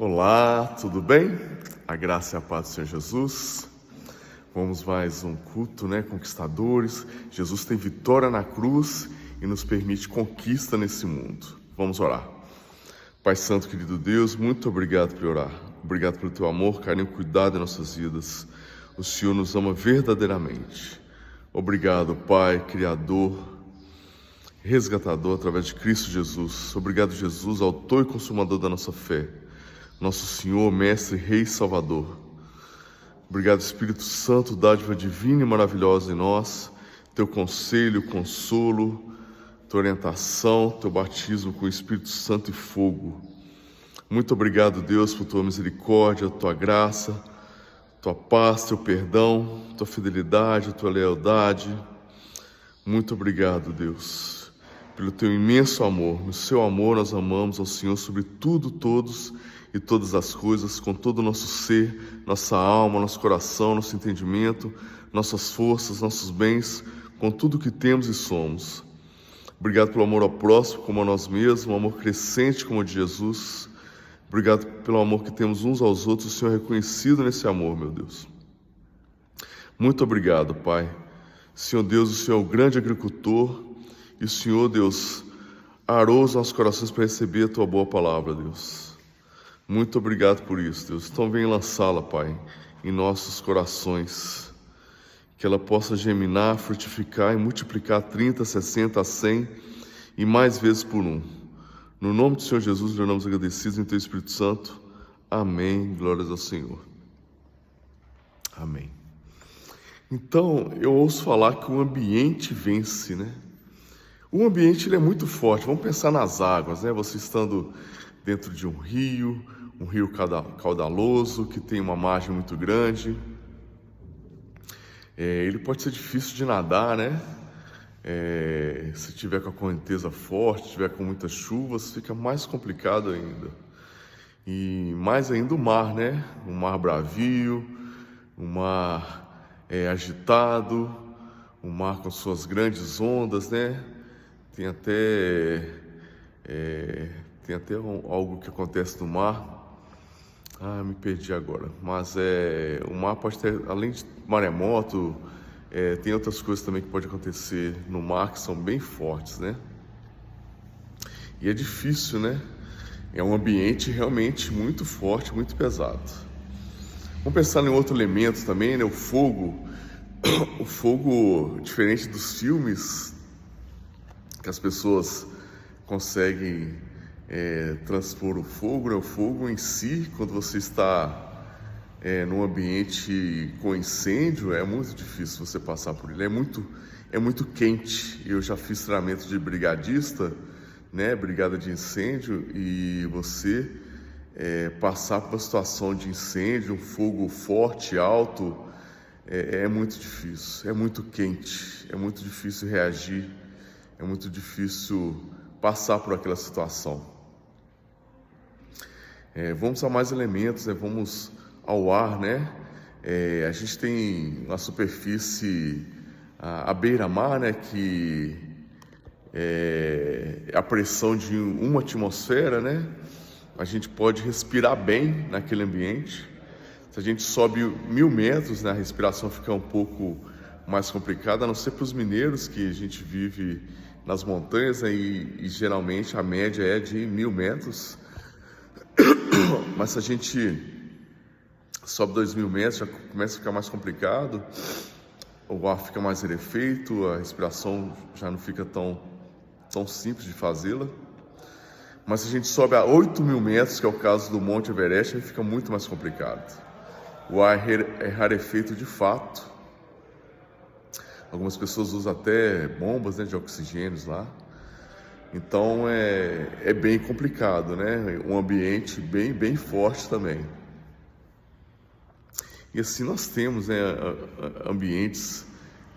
Olá, tudo bem? A graça e a paz do Senhor Jesus. Vamos mais um culto, conquistadores. Jesus tem vitória na cruz e nos permite conquista nesse mundo. Vamos orar. Pai Santo, querido Deus, muito obrigado por orar. Obrigado pelo teu amor, carinho e cuidado em nossas vidas. O Senhor nos ama verdadeiramente. Obrigado, Pai, Criador, resgatador através de Cristo Jesus. Obrigado, Jesus, autor e consumador da nossa fé. Nosso Senhor, Mestre, Rei e Salvador. Obrigado, Espírito Santo, dádiva divina e maravilhosa em nós, teu conselho, consolo, tua orientação, teu batismo com o Espírito Santo e fogo. Muito obrigado, Deus, por tua misericórdia, tua graça, tua paz, teu perdão, tua fidelidade, tua lealdade. Muito obrigado, Deus, pelo teu imenso amor. No seu amor nós amamos ao Senhor sobre tudo, todos e todas as coisas, com todo o nosso ser, nossa alma, nosso coração, nosso entendimento, nossas forças, nossos bens, com tudo que temos e somos. Obrigado pelo amor ao próximo, como a nós mesmos, um amor crescente como o de Jesus. Obrigado pelo amor que temos uns aos outros, o Senhor é reconhecido nesse amor, meu Deus. Muito obrigado, Pai. Senhor Deus, o Senhor é o grande agricultor e o Senhor, Deus, arou os nossos corações para receber a Tua boa palavra, Deus. Muito obrigado por isso, Deus. Então vem lançá-la, Pai, em nossos corações. Que ela possa germinar, frutificar e multiplicar 30, 60, 100 e mais vezes por um. No nome do Senhor Jesus, oramos agradecidos em Teu Espírito Santo. Amém. Glórias ao Senhor. Amém. Então, eu ouço falar que o ambiente vence, O ambiente ele é muito forte. Vamos pensar nas águas, Você estando dentro de um rio caudaloso, que tem uma margem muito grande. Ele pode ser difícil de nadar, Se tiver com a correnteza forte, tiver com muitas chuvas, fica mais complicado ainda. E mais ainda o mar, Um mar bravio, um mar agitado, um mar com suas grandes ondas, Tem até algo que acontece no mar. Me perdi agora. Mas o mar pode ter, além de maremoto, tem outras coisas também que podem acontecer no mar que são bem fortes, E é difícil, É um ambiente realmente muito forte, muito pesado. Vamos pensar em outro elemento também, O fogo. O fogo, diferente dos filmes, que as pessoas conseguem transpor o fogo, O fogo em si, quando você está num ambiente com incêndio, é muito difícil você passar por ele. É muito quente. Eu já fiz treinamento de brigadista, brigada de incêndio, e você passar por uma situação de incêndio, um fogo forte, alto, é muito difícil. É muito quente. É muito difícil reagir. É muito difícil passar por aquela situação. Vamos a mais elementos, Vamos ao ar, A gente tem uma superfície, a beira-mar, que é a pressão de uma atmosfera, A gente pode respirar bem naquele ambiente. Se a gente sobe 1.000 metros, a respiração fica um pouco mais complicada, a não ser para os mineiros, que a gente vive nas montanhas, e geralmente a média é de 1.000 metros. Mas se a gente sobe 2.000 metros, já começa a ficar mais complicado, o ar fica mais rarefeito, a respiração já não fica tão simples de fazê-la. Mas se a gente sobe a 8.000 metros, que é o caso do Monte Everest, aí fica muito mais complicado. O ar é rarefeito de fato. Algumas pessoas usam até bombas de oxigênio lá. Então é bem complicado, Um ambiente bem forte também. E assim nós temos ambientes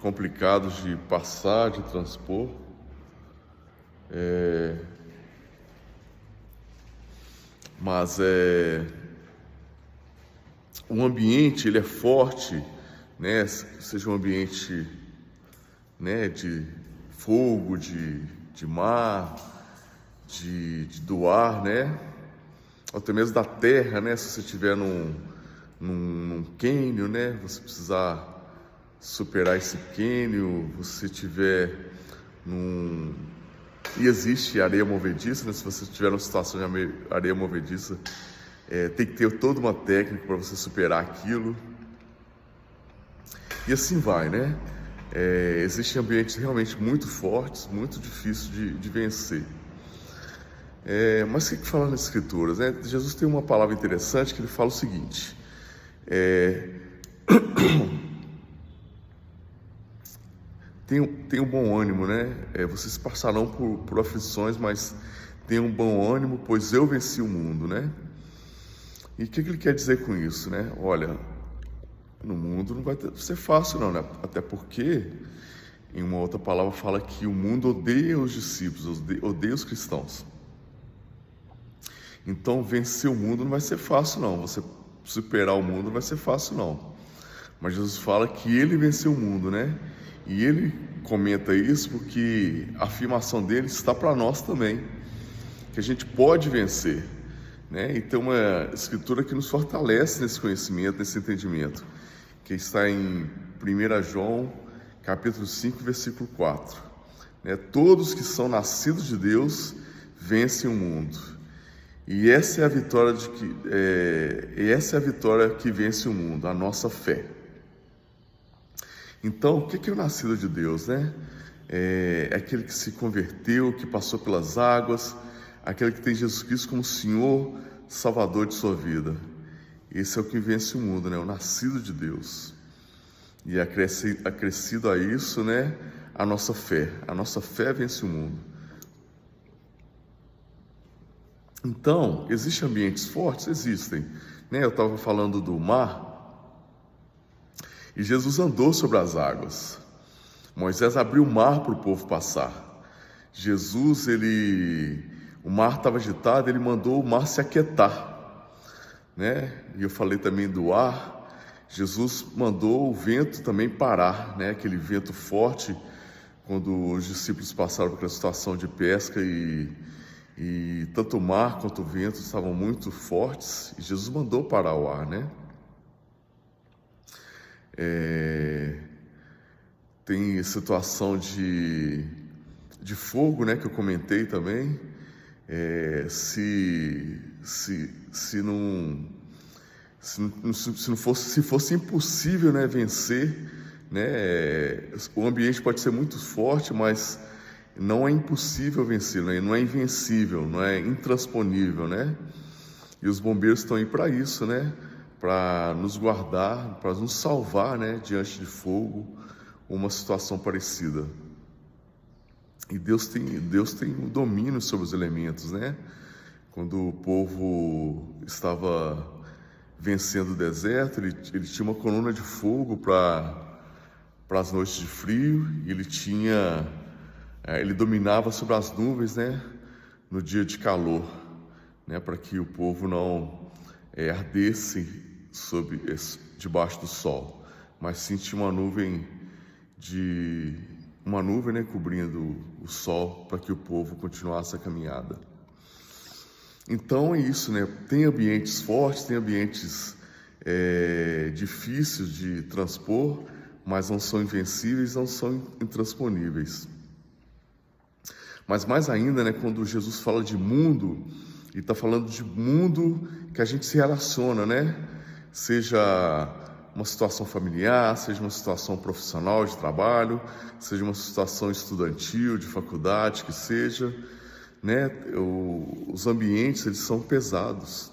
complicados de passar, de transpor. Mas o ambiente ele é forte, Seja um ambiente, de fogo, de mar, do ar, até mesmo da terra, né? Se você estiver num cânion, né? Você precisar superar esse cânion, você estiver E existe areia movediça, né? Se você estiver numa situação de areia movediça, tem que ter toda uma técnica para você superar aquilo. E assim vai, né? Existem ambientes realmente muito fortes, muito difíceis de vencer. Mas o que fala nas Escrituras, né? Jesus tem uma palavra interessante que ele fala o seguinte: tenham bom ânimo, né? Vocês passarão por aflições, mas tenham bom ânimo, pois eu venci o mundo, né? E o que ele quer dizer com isso, né? Olha, no mundo não vai ser fácil não, né? Até porque em uma outra palavra fala que o mundo odeia os discípulos, odeia os cristãos. Então vencer o mundo não vai ser fácil não, você superar o mundo não vai ser fácil não. Mas Jesus fala que ele venceu o mundo, né? E ele comenta isso porque a afirmação dele está para nós também, que a gente pode vencer, né? E tem uma escritura que nos fortalece nesse conhecimento, nesse entendimento, que está em 1 João, capítulo 5, versículo 4. Né? Todos que são nascidos de Deus vencem o mundo. E essa é a vitória essa é a vitória que vence o mundo, a nossa fé. Então, o que é o nascido de Deus, né? É aquele que se converteu, que passou pelas águas, aquele que tem Jesus Cristo como Senhor, Salvador de sua vida. Esse é o que vence o mundo, né? O nascido de Deus. E acrescido a isso, né? A nossa fé. A nossa fé vence o mundo. Então, existem ambientes fortes? Existem. Né? Eu estava falando do mar. E Jesus andou sobre as águas. Moisés abriu o mar para o povo passar. Jesus, o mar estava agitado, ele mandou o mar se aquietar, né? E eu falei também do ar. Jesus mandou o vento também parar, né? Aquele vento forte, quando os discípulos passaram por aquela situação de pesca e tanto o mar quanto o vento estavam muito fortes, e Jesus mandou parar o ar, né? Tem situação de fogo, né, que eu comentei também. Se fosse impossível, né, vencer, né, o ambiente pode ser muito forte, mas não é impossível vencer, né, não é invencível, não é intransponível, né? E os bombeiros estão aí para isso, né? Para nos guardar, para nos salvar, né, diante de fogo, uma situação parecida. E Deus tem um domínio sobre os elementos, né? Quando o povo estava vencendo o deserto, ele tinha uma coluna de fogo para as noites de frio, e ele dominava sobre as nuvens, né, no dia de calor, né, para que o povo não ardesse debaixo do sol, mas sim tinha uma nuvem, né, cobrindo o sol para que o povo continuasse a caminhada. Então é isso, né? Tem ambientes fortes, tem ambientes difíceis de transpor, mas não são invencíveis, não são intransponíveis. Mas mais ainda, né, quando Jesus fala de mundo, ele está falando de mundo que a gente se relaciona, né? Seja uma situação familiar, seja uma situação profissional de trabalho, seja uma situação estudantil, de faculdade, que seja, né? Os ambientes, eles são pesados.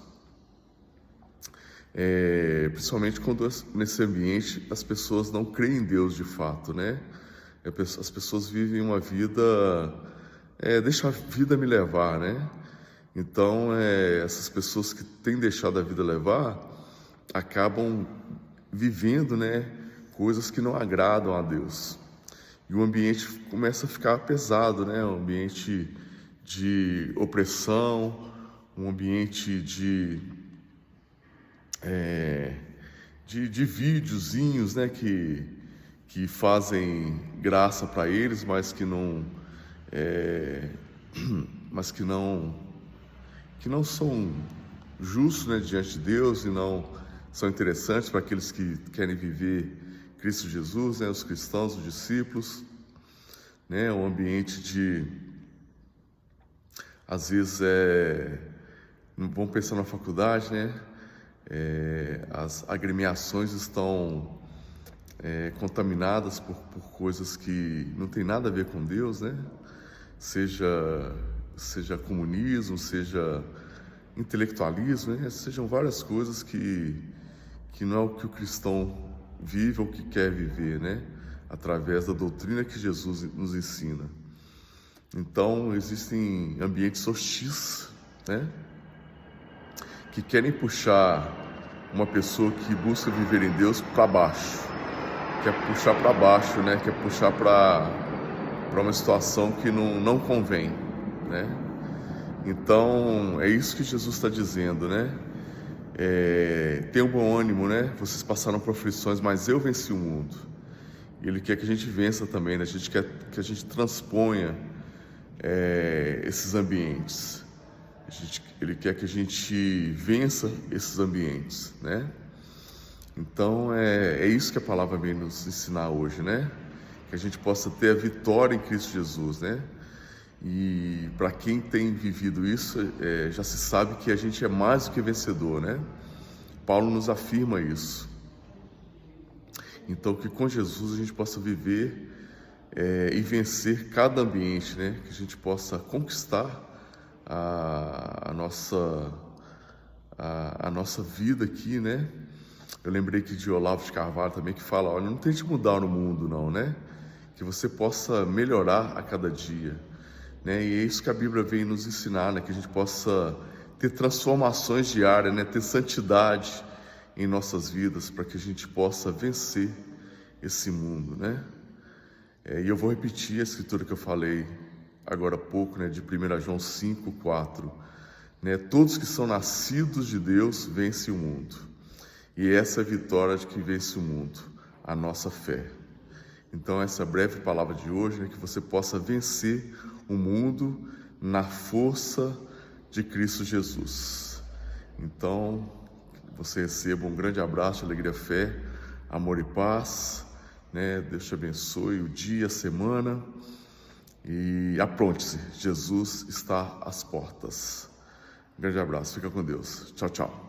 Principalmente quando nesse ambiente as pessoas não creem em Deus de fato, né? As pessoas vivem uma vida, deixa a vida me levar, né? Então, essas pessoas que têm deixado a vida levar, acabam vivendo, né, coisas que não agradam a Deus. E o ambiente começa a ficar pesado, né? Um ambiente de opressão, um ambiente de videozinhos, né, que fazem graça para eles, mas que não são justos, né, diante de Deus e não são interessantes para aqueles que querem viver Cristo Jesus, né, os cristãos, os discípulos, né, um ambiente de, às vezes, vamos pensar na faculdade, né, as agremiações estão contaminadas por coisas que não tem nada a ver com Deus, né, seja comunismo, seja intelectualismo, né, sejam várias coisas que não é o que o cristão vive ou que quer viver, né, através da doutrina que Jesus nos ensina. Então, existem ambientes hostis, né, que querem puxar uma pessoa que busca viver em Deus para baixo, quer puxar para baixo, né, quer puxar para uma situação que não convém, né. Então, é isso que Jesus está dizendo, né? Tenham bom ânimo, né? Vocês passaram por aflições, mas eu venci o mundo. Ele quer que a gente vença também, né? A gente quer que a gente transponha esses ambientes. Ele quer que a gente vença esses ambientes, né? Então, é isso que a palavra vem nos ensinar hoje, né? Que a gente possa ter a vitória em Cristo Jesus, né? E para quem tem vivido isso, já se sabe que a gente é mais do que vencedor, né? Paulo nos afirma isso. Então, que com Jesus a gente possa viver e vencer cada ambiente, né? Que a gente possa conquistar a nossa vida aqui, né? Eu lembrei aqui de Olavo de Carvalho também, que fala, olha, não tente mudar no mundo não, né? Que você possa melhorar a cada dia. Né? E é isso que a Bíblia vem nos ensinar, né? Que a gente possa ter transformações diárias, né? Ter santidade em nossas vidas, para que a gente possa vencer esse mundo, né? E eu vou repetir a escritura que eu falei agora há pouco, né? De 1 João 5:4, né? Todos que são nascidos de Deus vencem o mundo, e essa é a vitória de que vence o mundo, a nossa fé. Então, essa breve palavra de hoje, né, que você possa vencer o mundo na força de Cristo Jesus. Então, você receba um grande abraço, alegria, fé, amor e paz, né? Deus te abençoe o dia, a semana, e apronte-se, Jesus está às portas. Um grande abraço, fica com Deus. Tchau, tchau.